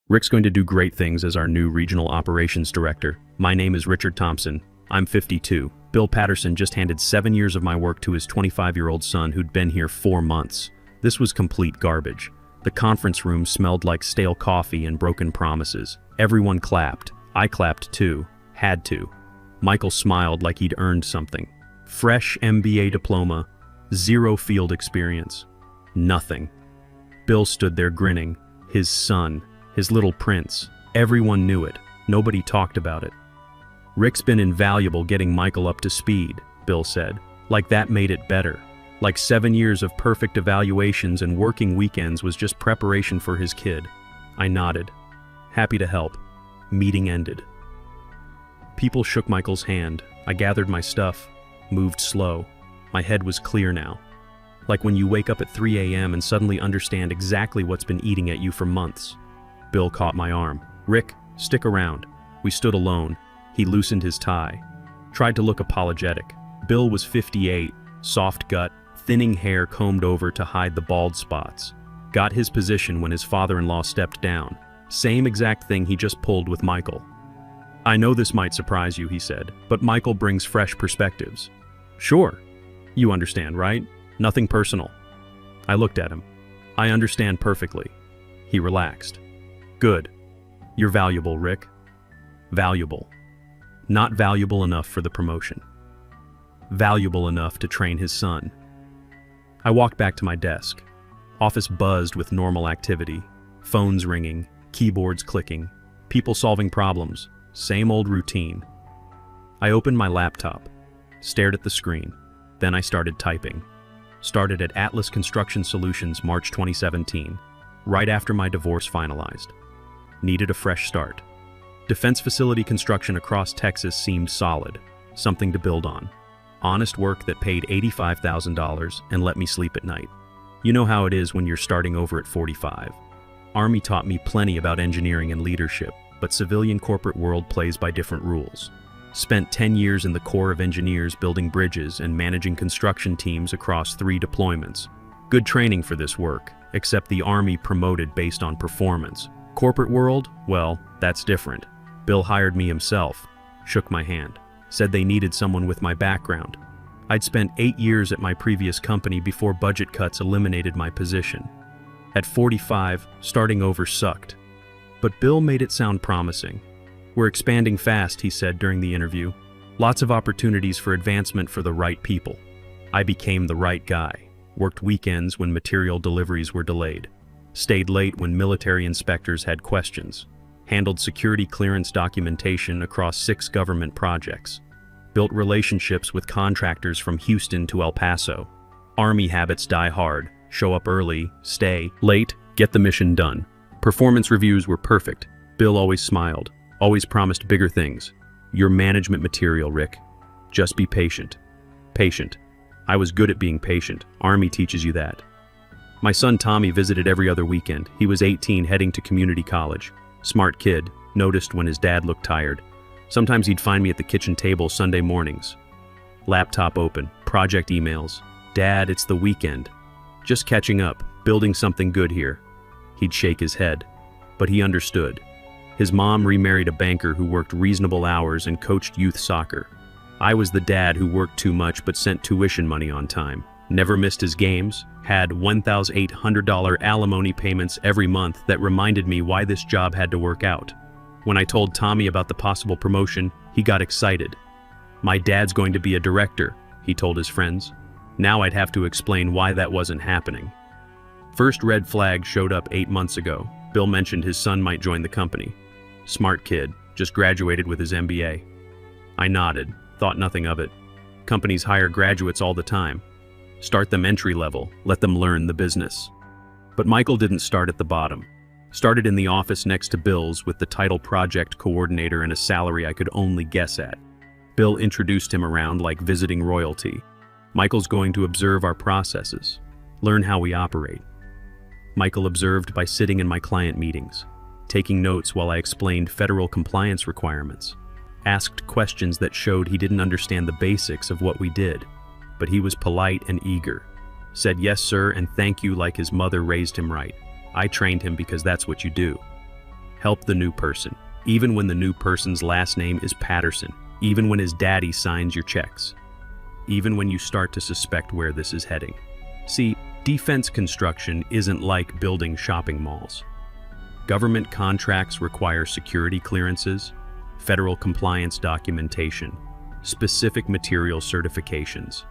Rick's going to do great things as our new regional operations director. My name is Richard Thompson. I'm 52. Bill Patterson just handed 7 years of my work to his 25-year-old son who'd been here 4 months. This was complete garbage. The conference room smelled like stale coffee and broken promises. Everyone clapped. I clapped too. Had to. Michael smiled like he'd earned something. Fresh MBA diploma. 0 field experience. Nothing. Bill stood there grinning. His son. His little prince. Everyone knew it. Nobody talked about it. Rick's been invaluable getting Michael up to speed, Bill said. Like that made it better. Like 7 years of perfect evaluations and working weekends was just preparation for his kid. I nodded. Happy to help. Meeting ended. People shook Michael's hand. I gathered my stuff, moved slow. My head was clear now. Like when you wake up at 3 a.m. and suddenly understand exactly what's been eating at you for months. Bill caught my arm. Rick, stick around. We stood alone. He loosened his tie. Tried to look apologetic. Bill was 58, soft gut, thinning hair combed over to hide the bald spots. Got his position when his father-in-law stepped down. Same exact thing he just pulled with Michael. I know this might surprise you, he said, but Michael brings fresh perspectives. Sure. You understand, right? Nothing personal. I looked at him. I understand perfectly. He relaxed. Good. You're valuable, Rick. Valuable. Not valuable enough for the promotion. Valuable enough to train his son. I walked back to my desk. Office buzzed with normal activity. Phones ringing, keyboards clicking, people solving problems. Same old routine. I opened my laptop, stared at the screen. Then I started typing. Started at Atlas Construction Solutions, March 2017, right after my divorce finalized. Needed a fresh start. Defense facility construction across Texas seemed solid, something to build on. Honest work that paid $85,000 and let me sleep at night. You know how it is when you're starting over at 45. Army taught me plenty about engineering and leadership, but civilian corporate world plays by different rules. Spent 10 years in the Corps of Engineers building bridges and managing construction teams across 3 deployments. Good training for this work, except the Army promoted based on performance. Corporate world? Well, that's different. Bill hired me himself, shook my hand, said they needed someone with my background. I'd spent 8 years at my previous company before budget cuts eliminated my position. At 45, starting over sucked. But Bill made it sound promising. We're expanding fast, he said during the interview. Lots of opportunities for advancement for the right people. I became the right guy. Worked weekends when material deliveries were delayed. Stayed late when military inspectors had questions. Handled security clearance documentation across 6 government projects. Built relationships with contractors from Houston to El Paso. Army habits die hard. Show up early, stay late, get the mission done. Performance reviews were perfect. Bill always smiled. Always promised bigger things. Your management material, Rick. Just be patient. Patient. I was good at being patient. Army teaches you that. My son Tommy visited every other weekend. He was 18, heading to community college. Smart kid, noticed when his dad looked tired. Sometimes he'd find me at the kitchen table Sunday mornings. Laptop open, project emails. Dad, it's the weekend. Just catching up, building something good here. He'd shake his head, but he understood. His mom remarried a banker who worked reasonable hours and coached youth soccer. I was the dad who worked too much but sent tuition money on time. Never missed his games, had $1,800 alimony payments every month that reminded me why this job had to work out. When I told Tommy about the possible promotion, he got excited. My dad's going to be a director, he told his friends. Now I'd have to explain why that wasn't happening. First red flag showed up 8 months ago. Bill mentioned his son might join the company. Smart kid, just graduated with his MBA. I nodded, thought nothing of it. Companies hire graduates all the time. Start them entry level, let them learn the business. But Michael didn't start at the bottom. Started in the office next to Bill's with the title project coordinator and a salary I could only guess at. Bill introduced him around like visiting royalty. Michael's going to observe our processes, learn how we operate. Michael observed by sitting in my client meetings, taking notes while I explained federal compliance requirements, asked questions that showed he didn't understand the basics of what we did, but he was polite and eager, said yes sir and thank you like his mother raised him right. I trained him because that's what you do. Help the new person, even when the new person's last name is Patterson, even when his daddy signs your checks, even when you start to suspect where this is heading. See, defense construction isn't like building shopping malls. Government contracts require security clearances, federal compliance documentation, specific material certifications.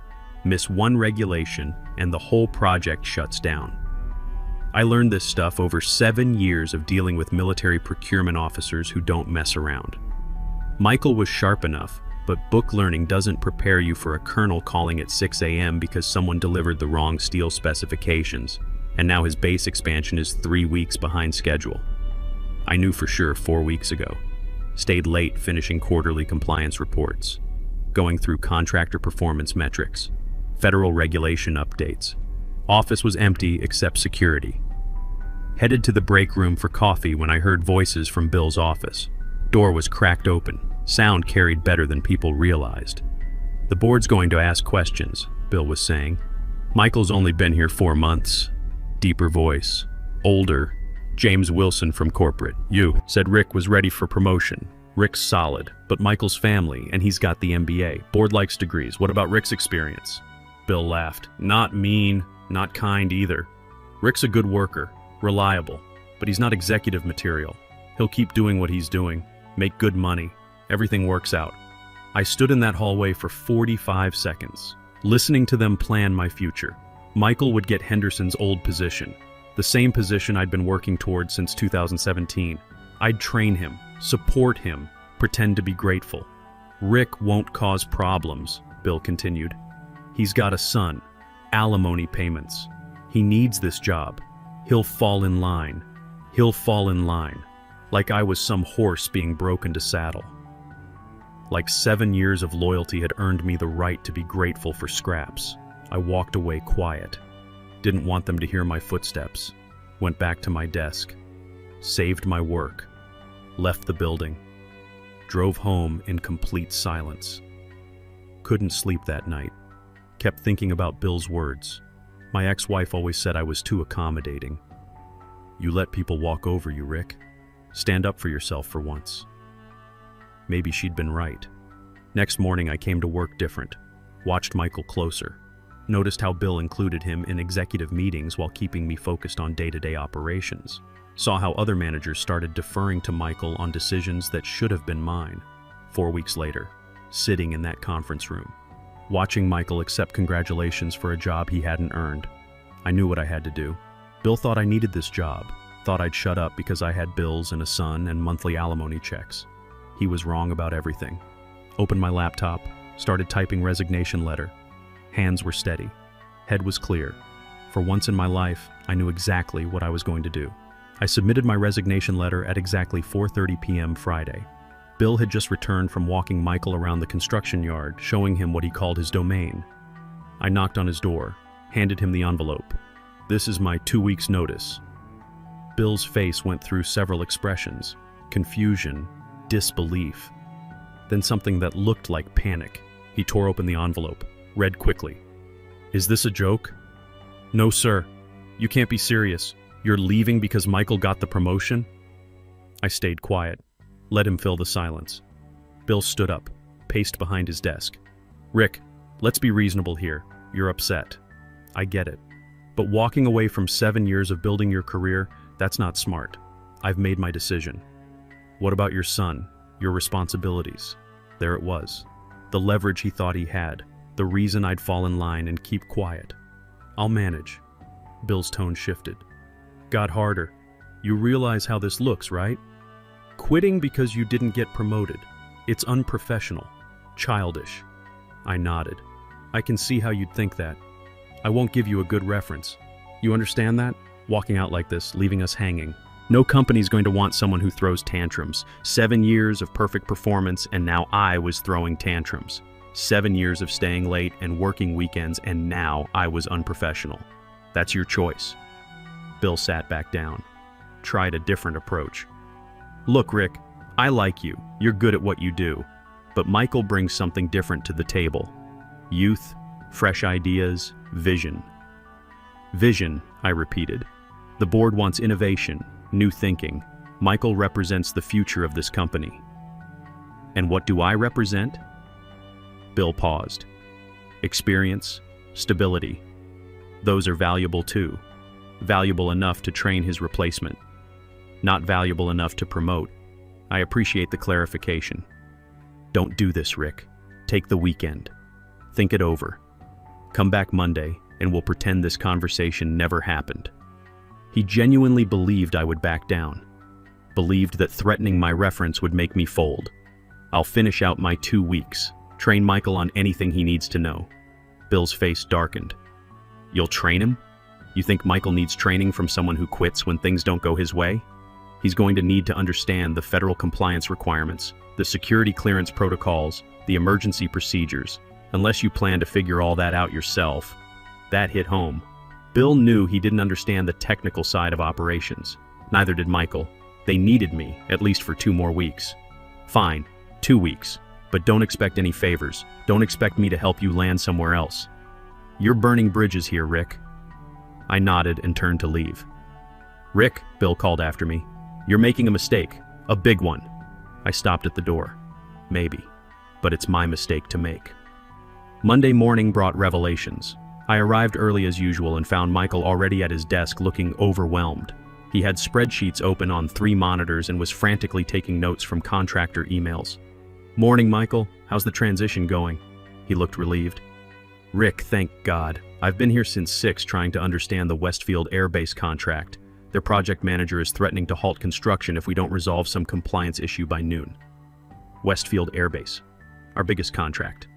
Miss one regulation and the whole project shuts down. I learned this stuff over 7 years of dealing with military procurement officers who don't mess around. Michael was sharp enough, but book learning doesn't prepare you for a colonel calling at 6 a.m. because someone delivered the wrong steel specifications, and now his base expansion is 3 weeks behind schedule. I knew for sure 4 weeks ago. Stayed late finishing quarterly compliance reports, going through contractor performance metrics, federal regulation updates. Office was empty except security. Headed to the break room for coffee when I heard voices from Bill's office. Door was cracked open. Sound carried better than people realized. The board's going to ask questions, Bill was saying. Michael's only been here 4 months. Deeper voice. Older. James Wilson from corporate. You, said Rick was ready for promotion. Rick's solid, but Michael's family, and he's got the MBA. Board likes degrees. What about Rick's experience? Bill laughed. Not mean, not kind either. Rick's a good worker, reliable, but he's not executive material. He'll keep doing what he's doing, make good money. Everything works out. I stood in that hallway for 45 seconds, listening to them plan my future. Michael would get Henderson's old position, the same position I'd been working towards since 2017. I'd train him, support him, pretend to be grateful. Rick won't cause problems, Bill continued. He's got a son, alimony payments. He needs this job. He'll fall in line. He'll fall in line. Like I was some horse being broken to saddle. Like 7 years of loyalty had earned me the right to be grateful for scraps. I walked away quiet. Didn't want them to hear my footsteps. Went back to my desk. Saved my work. Left the building. Drove home in complete silence. Couldn't sleep that night. Kept thinking about Bill's words. My ex-wife always said I was too accommodating. You let people walk over you, Rick. Stand up for yourself for once. Maybe she'd been right. Next morning I came to work different. Watched Michael closer. Noticed how Bill included him in executive meetings while keeping me focused on day-to-day operations. Saw how other managers started deferring to Michael on decisions that should have been mine. 4 weeks later, sitting in that conference room, watching Michael accept congratulations for a job he hadn't earned. I knew what I had to do. Bill thought I needed this job, thought I'd shut up because I had bills and a son and monthly alimony checks. He was wrong about everything. Opened my laptop, started typing resignation letter. Hands were steady. Head was clear. For once in my life, I knew exactly what I was going to do. I submitted my resignation letter at exactly 4:30 p.m. Friday. Bill had just returned from walking Michael around the construction yard, showing him what he called his domain. I knocked on his door, handed him the envelope. This is my 2 weeks' notice. Bill's face went through several expressions: confusion, disbelief, then something that looked like panic. He tore open the envelope, read quickly. Is this a joke? No, sir. You can't be serious. You're leaving because Michael got the promotion? I stayed quiet, let him fill the silence. Bill stood up, paced behind his desk. Rick, let's be reasonable here. You're upset. I get it. But walking away from 7 years of building your career, that's not smart. I've made my decision. What about your son, your responsibilities? There it was. The leverage he thought he had, the reason I'd fall in line and keep quiet. I'll manage. Bill's tone shifted. Got harder. You realize how this looks, right? Quitting because you didn't get promoted. It's unprofessional, childish. I nodded. I can see how you'd think that. I won't give you a good reference. You understand that? Walking out like this, leaving us hanging. No company's going to want someone who throws tantrums. 7 years of perfect performance, and now I was throwing tantrums. 7 years of staying late and working weekends, and now I was unprofessional. That's your choice. Bill sat back down. Tried a different approach. Look, Rick, I like you. You're good at what you do. But Michael brings something different to the table. Youth, fresh ideas, vision. Vision, I repeated. The board wants innovation, new thinking. Michael represents the future of this company. And what do I represent? Bill paused. Experience, stability. Those are valuable too. Valuable enough to train his replacement. Not valuable enough to promote. I appreciate the clarification. Don't do this, Rick. Take the weekend. Think it over. Come back Monday, and we'll pretend this conversation never happened. He genuinely believed I would back down. Believed that threatening my reference would make me fold. I'll finish out my 2 weeks. Train Michael on anything he needs to know. Bill's face darkened. You'll train him? You think Michael needs training from someone who quits when things don't go his way? He's going to need to understand the federal compliance requirements, the security clearance protocols, the emergency procedures. Unless you plan to figure all that out yourself. That hit home. Bill knew he didn't understand the technical side of operations. Neither did Michael. They needed me, at least for 2 more weeks. Fine, 2 weeks. But don't expect any favors. Don't expect me to help you land somewhere else. You're burning bridges here, Rick. I nodded and turned to leave. Rick, Bill called after me. You're making a mistake. A big one. I stopped at the door. Maybe. But it's my mistake to make. Monday morning brought revelations. I arrived early as usual and found Michael already at his desk looking overwhelmed. He had spreadsheets open on 3 monitors and was frantically taking notes from contractor emails. Morning, Michael. How's the transition going? He looked relieved. Rick, thank God. I've been here since 6 trying to understand the Westfield Air Base contract. Their project manager is threatening to halt construction if we don't resolve some compliance issue by noon. Westfield Air Base, our biggest contract.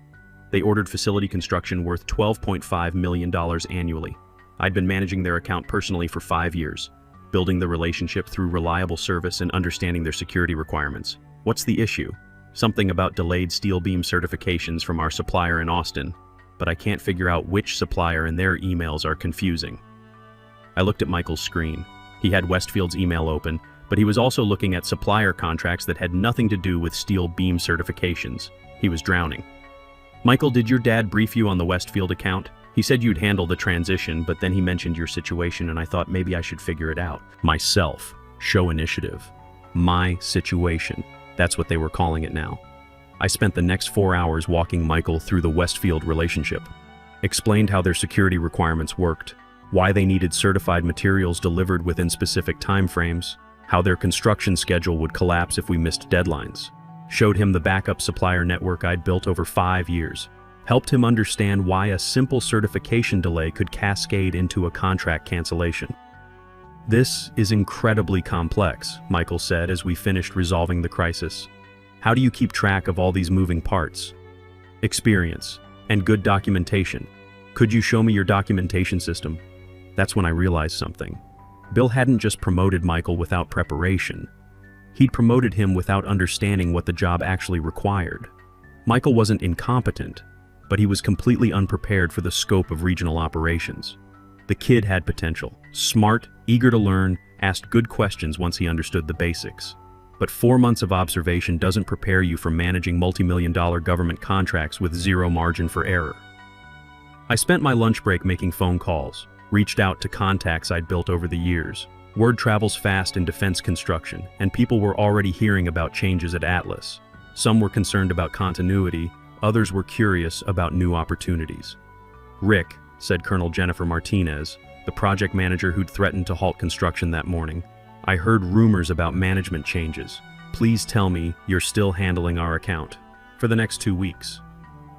They ordered facility construction worth $12.5 million annually. I'd been managing their account personally for 5 years, building the relationship through reliable service and understanding their security requirements. What's the issue? Something about delayed steel beam certifications from our supplier in Austin, but I can't figure out which supplier and their emails are confusing. I looked at Michael's screen. He had Westfield's email open, but he was also looking at supplier contracts that had nothing to do with steel beam certifications. He was drowning. Michael, did your dad brief you on the Westfield account? He said you'd handle the transition, but then he mentioned your situation and I thought maybe I should figure it out. Myself. Show initiative. My situation. That's what they were calling it now. I spent the next 4 hours walking Michael through the Westfield relationship. Explained how their security requirements worked, why they needed certified materials delivered within specific timeframes, how their construction schedule would collapse if we missed deadlines. Showed him the backup supplier network I'd built over 5 years. Helped him understand why a simple certification delay could cascade into a contract cancellation. This is incredibly complex, Michael said as we finished resolving the crisis. How do you keep track of all these moving parts? Experience and good documentation. Could you show me your documentation system? That's when I realized something. Bill hadn't just promoted Michael without preparation. He'd promoted him without understanding what the job actually required. Michael wasn't incompetent, but he was completely unprepared for the scope of regional operations. The kid had potential, smart, eager to learn, asked good questions once he understood the basics. But 4 months of observation doesn't prepare you for managing multi-million-dollar government contracts with zero margin for error. I spent my lunch break making phone calls, reached out to contacts I'd built over the years. Word travels fast in defense construction, and people were already hearing about changes at Atlas. Some were concerned about continuity, others were curious about new opportunities. Rick, said Colonel Jennifer Martinez, the project manager who'd threatened to halt construction that morning, I heard rumors about management changes. Please tell me you're still handling our account for the next 2 weeks.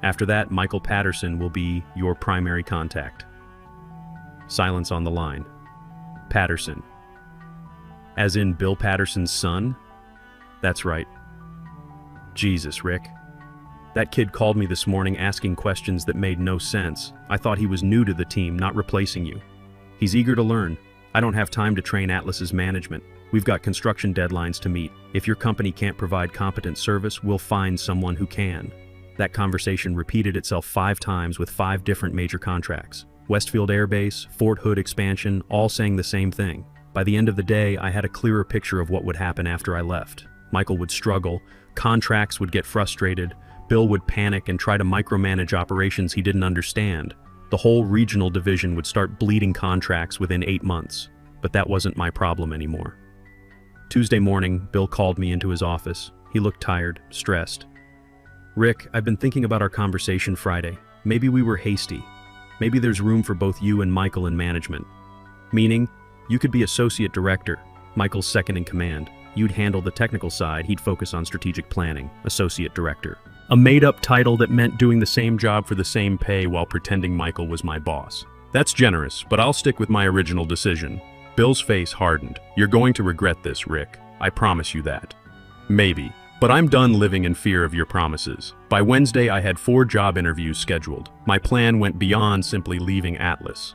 After that, Michael Patterson will be your primary contact. Silence on the line. Patterson. As in Bill Patterson's son? That's right. Jesus, Rick. That kid called me this morning asking questions that made no sense. I thought he was new to the team, not replacing you. He's eager to learn. I don't have time to train Atlas's management. We've got construction deadlines to meet. If your company can't provide competent service, we'll find someone who can. That conversation repeated itself 5 times with 5 different major contracts. Westfield Air Base, Fort Hood expansion, all saying the same thing. By the end of the day, I had a clearer picture of what would happen after I left. Michael would struggle, contracts would get frustrated, Bill would panic and try to micromanage operations he didn't understand. The whole regional division would start bleeding contracts within 8 months. But that wasn't my problem anymore. Tuesday morning, Bill called me into his office. He looked tired, stressed. "Rick, I've been thinking about our conversation Friday. Maybe we were hasty. Maybe there's room for both you and Michael in management. Meaning, you could be associate director, Michael's second in command. You'd handle the technical side, he'd focus on strategic planning, associate director. A made-up title that meant doing the same job for the same pay while pretending Michael was my boss. That's generous, but I'll stick with my original decision." Bill's face hardened. "You're going to regret this, Rick. I promise you that." "Maybe. But I'm done living in fear of your promises." By Wednesday, I had 4 job interviews scheduled. My plan went beyond simply leaving Atlas.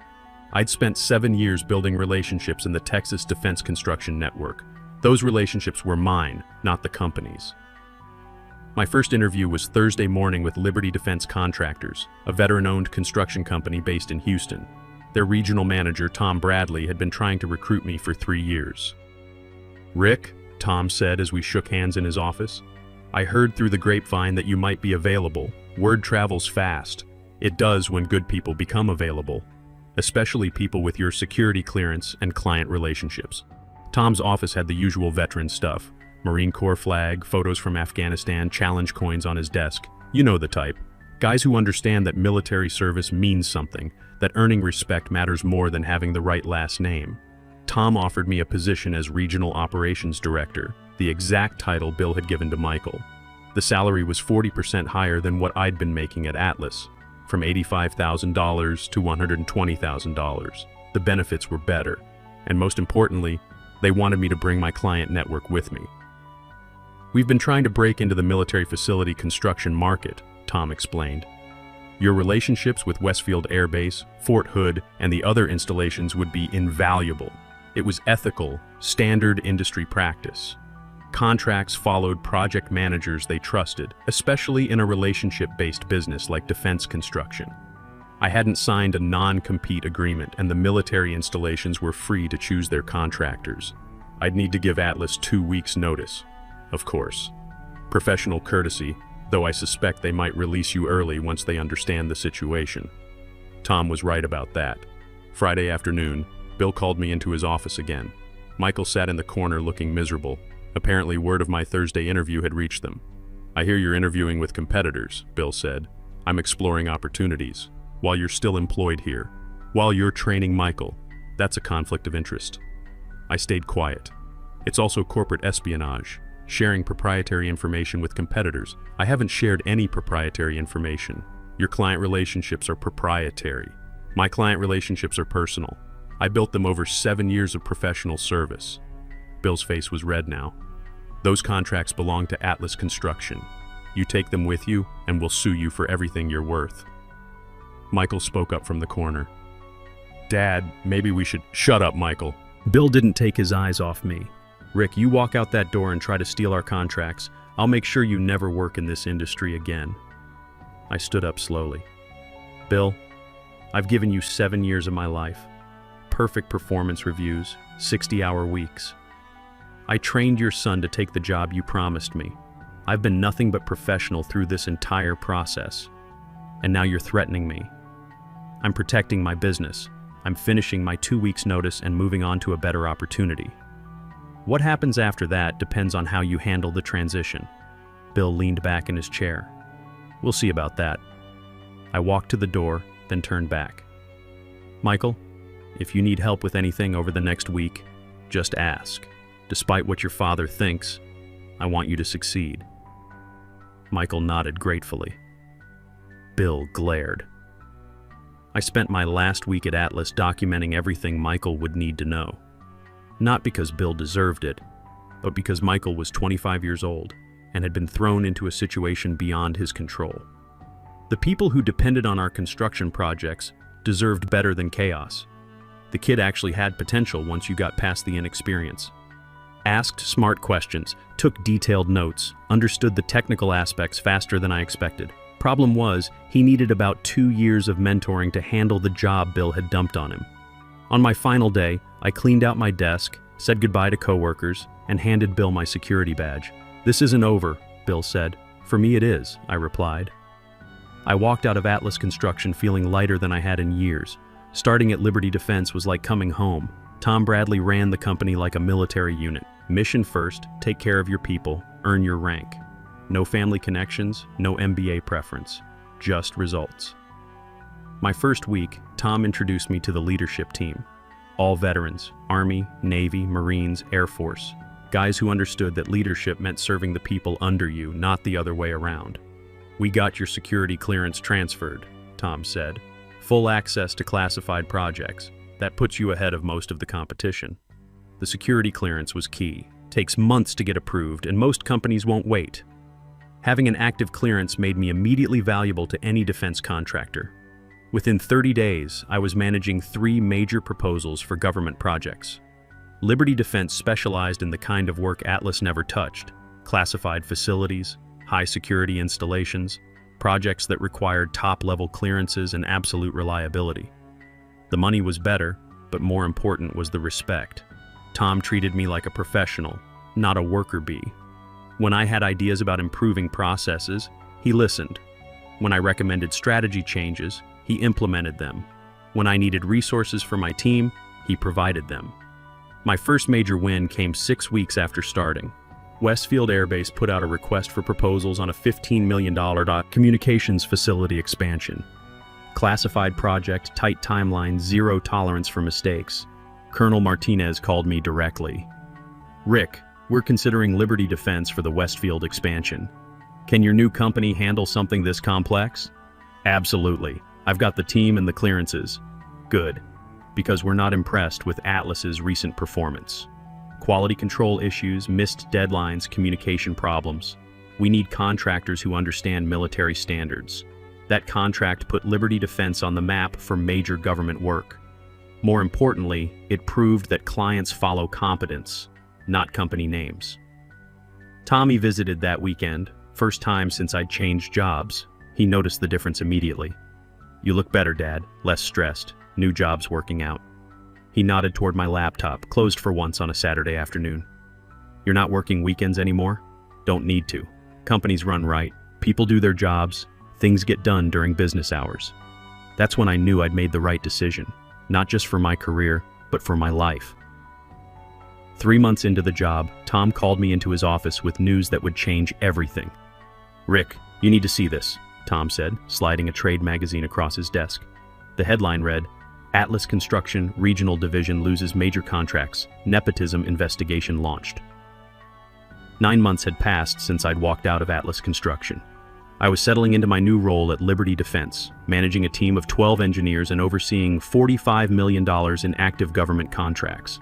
I'd spent 7 years building relationships in the Texas Defense Construction Network. Those relationships were mine, not the company's. My first interview was Thursday morning with Liberty Defense Contractors, a veteran-owned construction company based in Houston. Their regional manager, Tom Bradley, had been trying to recruit me for 3 years. "Rick," Tom said as we shook hands in his office, "I heard through the grapevine that you might be available. Word travels fast. It does when good people become available, especially people with your security clearance and client relationships." Tom's office had the usual veteran stuff. Marine Corps flag, photos from Afghanistan, challenge coins on his desk. You know the type. Guys who understand that military service means something, that earning respect matters more than having the right last name. Tom offered me a position as Regional Operations Director, the exact title Bill had given to Michael. The salary was 40% higher than what I'd been making at Atlas, from $85,000 to $120,000. The benefits were better, and most importantly, they wanted me to bring my client network with me. "We've been trying to break into the military facility construction market," Tom explained. "Your relationships with Westfield Air Base, Fort Hood, and the other installations would be invaluable. It was ethical, standard industry practice. Contracts followed project managers they trusted, especially in a relationship-based business like defense construction. I hadn't signed a non-compete agreement, and the military installations were free to choose their contractors. I'd need to give Atlas 2 weeks' notice, of course. Professional courtesy, though I suspect they might release you early once they understand the situation." Tom was right about that. Friday afternoon, Bill called me into his office again. Michael sat in the corner looking miserable. Apparently, word of my Thursday interview had reached them. "I hear you're interviewing with competitors," Bill said. "I'm exploring opportunities. While you're still employed here. While you're training Michael. That's a conflict of interest." I stayed quiet. It's also corporate espionage, sharing proprietary information with competitors. I haven't shared any proprietary information. Your client relationships are proprietary. My client relationships are personal. I built them over 7 years of professional service. Bill's face was red now. "Those contracts belong to Atlas Construction. You take them with you, and we'll sue you for everything you're worth." Michael spoke up from the corner. "Dad, maybe we should—" "Shut up, Michael." Bill didn't take his eyes off me. "Rick, you walk out that door and try to steal our contracts. I'll make sure you never work in this industry again." I stood up slowly. "Bill, I've given you 7 years of my life. Perfect performance reviews, 60-hour weeks. I trained your son to take the job you promised me. I've been nothing but professional through this entire process. And now you're threatening me. I'm protecting my business. I'm finishing my 2 weeks' notice and moving on to a better opportunity. What happens after that depends on how you handle the transition." Bill leaned back in his chair. "We'll see about that." I walked to the door, then turned back. "Michael, if you need help with anything over the next week, just ask. Despite what your father thinks, I want you to succeed." Michael nodded gratefully. Bill glared. I spent my last week at Atlas documenting everything Michael would need to know. Not because Bill deserved it, but because Michael was 25 years old and had been thrown into a situation beyond his control. The people who depended on our construction projects deserved better than chaos. The kid actually had potential once you got past the inexperience. Asked smart questions, took detailed notes, understood the technical aspects faster than I expected. Problem was, he needed about 2 years of mentoring to handle the job Bill had dumped on him. On my final day, I cleaned out my desk, said goodbye to coworkers, and handed Bill my security badge. "This isn't over," Bill said. "For me it is," I replied. I walked out of Atlas Construction feeling lighter than I had in years. Starting at Liberty Defense was like coming home. Tom Bradley ran the company like a military unit. Mission first, take care of your people, earn your rank. No family connections, no MBA preference, just results. My first week, Tom introduced me to the leadership team. All veterans, Army, Navy, Marines, Air Force. Guys who understood that leadership meant serving the people under you, not the other way around. "We got your security clearance transferred," Tom said. "Full access to classified projects. That puts you ahead of most of the competition." The security clearance was key. Takes months to get approved, and most companies won't wait. Having an active clearance made me immediately valuable to any defense contractor. Within 30 days, I was managing 3 major proposals for government projects. Liberty Defense specialized in the kind of work Atlas never touched: classified facilities, high-security installations, projects that required top-level clearances and absolute reliability. The money was better, but more important was the respect. Tom treated me like a professional, not a worker bee. When I had ideas about improving processes, he listened. When I recommended strategy changes, he implemented them. When I needed resources for my team, he provided them. My first major win came 6 weeks after starting. Westfield Air Base put out a request for proposals on a $15 million communications facility expansion. Classified project, tight timeline, zero tolerance for mistakes. Colonel Martinez called me directly. "Rick, we're considering Liberty Defense for the Westfield expansion. Can your new company handle something this complex?" "Absolutely. I've got the team and the clearances." "Good, because we're not impressed with Atlas's recent performance. Quality control issues, missed deadlines, communication problems. We need contractors who understand military standards. That contract put Liberty Defense on the map for major government work. More importantly, it proved that clients follow competence, not company names." Tommy visited that weekend, first time since I'd changed jobs. He noticed the difference immediately. "You look better, Dad, less stressed, new job's working out." He nodded toward my laptop, closed for once on a Saturday afternoon. "You're not working weekends anymore?" "Don't need to. Companies run right. People do their jobs. Things get done during business hours." That's when I knew I'd made the right decision, not just for my career, but for my life. 3 months into the job, Tom called me into his office with news that would change everything. "Rick, you need to see this," Tom said, sliding a trade magazine across his desk. The headline read, "Atlas Construction Regional Division loses major contracts. Nepotism investigation launched." 9 months had passed since I'd walked out of Atlas Construction. I was settling into my new role at Liberty Defense, managing a team of 12 engineers and overseeing $45 million in active government contracts.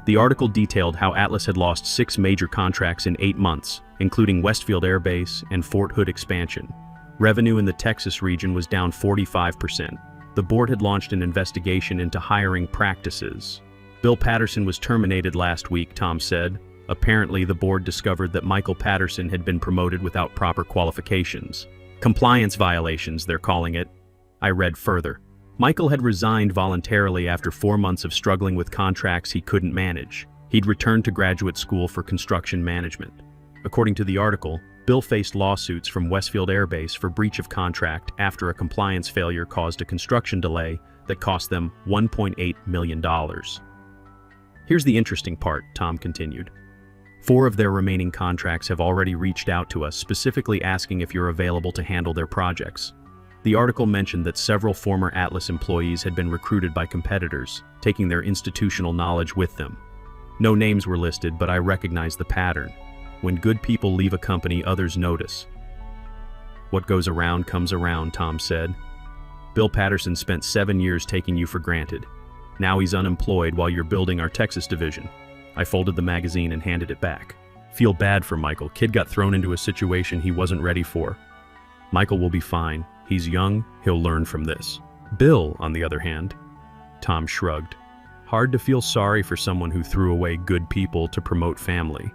The article detailed how Atlas had lost 6 major contracts in 8 months, including Westfield Air Base and Fort Hood expansion. Revenue in the Texas region was down 45%. The board had launched an investigation into hiring practices. "Bill Patterson was terminated last week," Tom said. "Apparently, the board discovered that Michael Patterson had been promoted without proper qualifications. Compliance violations, they're calling it." I read further. Michael had resigned voluntarily after 4 months of struggling with contracts he couldn't manage. He'd returned to graduate school for construction management. According to the article, Bill faced lawsuits from Westfield Air Base for breach of contract after a compliance failure caused a construction delay that cost them $1.8 million. Here's the interesting part, Tom continued. 4 of their remaining contracts have already reached out to us, specifically asking if you're available to handle their projects. The article mentioned that several former Atlas employees had been recruited by competitors, taking their institutional knowledge with them. No names were listed, but I recognized the pattern. When good people leave a company, others notice. "What goes around comes around," Tom said. "Bill Patterson spent 7 years taking you for granted. Now he's unemployed while you're building our Texas division." I folded the magazine and handed it back. "Feel bad for Michael. Kid got thrown into a situation he wasn't ready for. Michael will be fine. He's young. He'll learn from this." "Bill, on the other hand," Tom shrugged. "Hard to feel sorry for someone who threw away good people to promote family."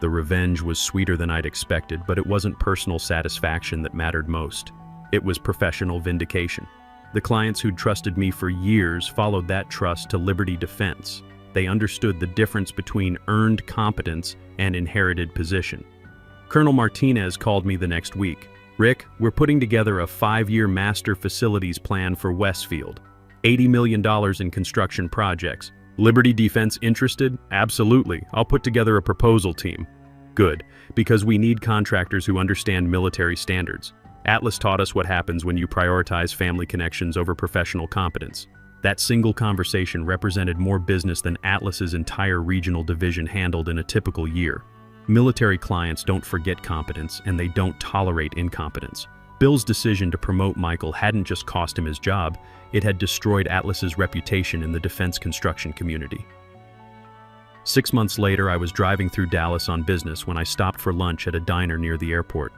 The revenge was sweeter than I'd expected, but it wasn't personal satisfaction that mattered most. It was professional vindication. The clients who'd trusted me for years followed that trust to Liberty Defense. They understood the difference between earned competence and inherited position. Colonel Martinez called me the next week. "Rick, we're putting together a 5-year master facilities plan for Westfield. $80 million in construction projects. Liberty Defense interested? Absolutely. I'll put together a proposal team. Good, because we need contractors who understand military standards. Atlas taught us what happens when you prioritize family connections over professional competence. That single conversation represented more business than Atlas's entire regional division handled in a typical year. Military clients don't forget competence, and they don't tolerate incompetence. Bill's decision to promote Michael hadn't just cost him his job, it had destroyed Atlas's reputation in the defense construction community. 6 months later, I was driving through Dallas on business when I stopped for lunch at a diner near the airport.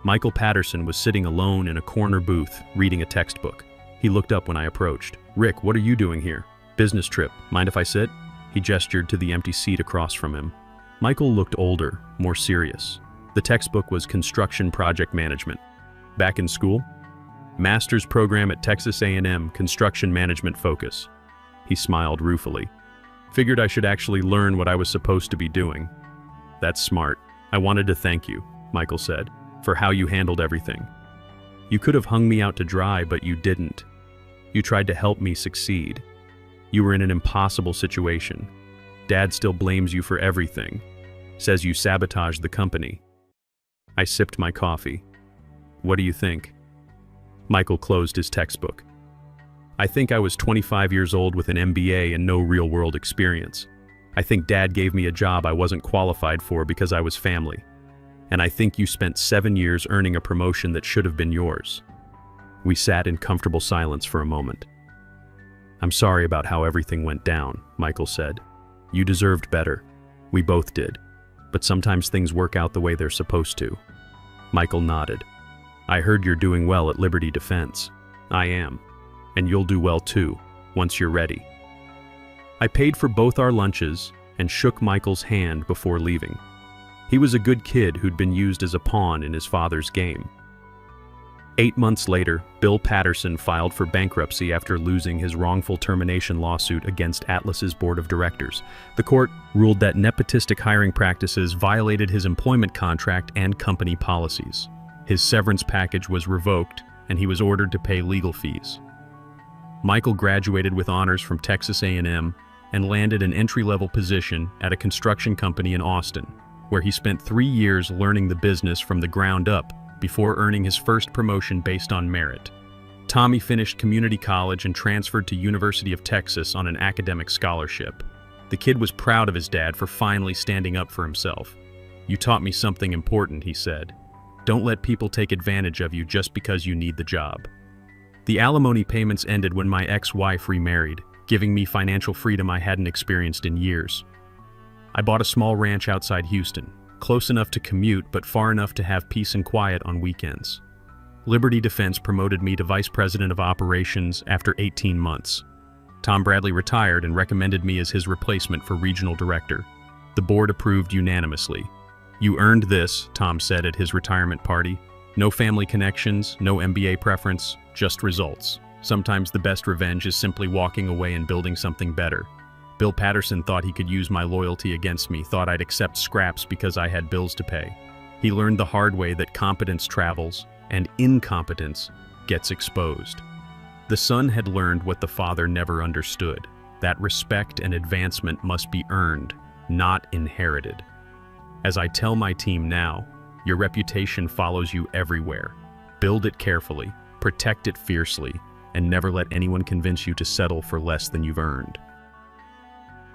Michael Patterson was sitting alone in a corner booth, reading a textbook. He looked up when I approached. "Rick, what are you doing here?" "Business trip. Mind if I sit?" He gestured to the empty seat across from him. Michael looked older, more serious. The textbook was Construction Project Management. "Back in school?" "Master's program at Texas A&M, Construction Management Focus." He smiled ruefully. "Figured I should actually learn what I was supposed to be doing." "That's smart. I wanted to thank you," Michael said, "for how you handled everything. You could have hung me out to dry, but you didn't. You tried to help me succeed. You were in an impossible situation. Dad still blames you for everything. Says you sabotaged the company." I sipped my coffee. "What do you think?" Michael closed his textbook. "I think I was 25 years old with an MBA and no real-world experience. I think Dad gave me a job I wasn't qualified for because I was family. And I think you spent 7 years earning a promotion that should have been yours." We sat in comfortable silence for a moment. "I'm sorry about how everything went down," Michael said. "You deserved better. We both did. But sometimes things work out the way they're supposed to." Michael nodded. "I heard you're doing well at Liberty Defense." "I am. And you'll do well too, once you're ready." I paid for both our lunches and shook Michael's hand before leaving. He was a good kid who'd been used as a pawn in his father's game. 8 months later, Bill Patterson filed for bankruptcy after losing his wrongful termination lawsuit against Atlas's board of directors. The court ruled that nepotistic hiring practices violated his employment contract and company policies. His severance package was revoked, and he was ordered to pay legal fees. Michael graduated with honors from Texas A&M and landed an entry-level position at a construction company in Austin, where he spent 3 years learning the business from the ground up before earning his first promotion based on merit. Tommy finished community college and transferred to University of Texas on an academic scholarship. The kid was proud of his dad for finally standing up for himself. "You taught me something important," he said. "Don't let people take advantage of you just because you need the job." The alimony payments ended when my ex-wife remarried, giving me financial freedom I hadn't experienced in years. I bought a small ranch outside Houston, close enough to commute but far enough to have peace and quiet on weekends. Liberty Defense promoted me to Vice President of Operations after 18 months. Tom Bradley retired and recommended me as his replacement for Regional Director. The board approved unanimously. "You earned this," Tom said at his retirement party. "No family connections, no MBA preference, just results. Sometimes the best revenge is simply walking away and building something better." Bill Patterson thought he could use my loyalty against me, thought I'd accept scraps because I had bills to pay. He learned the hard way that competence travels and incompetence gets exposed. The son had learned what the father never understood, that respect and advancement must be earned, not inherited. As I tell my team now, your reputation follows you everywhere. Build it carefully, protect it fiercely, and never let anyone convince you to settle for less than you've earned.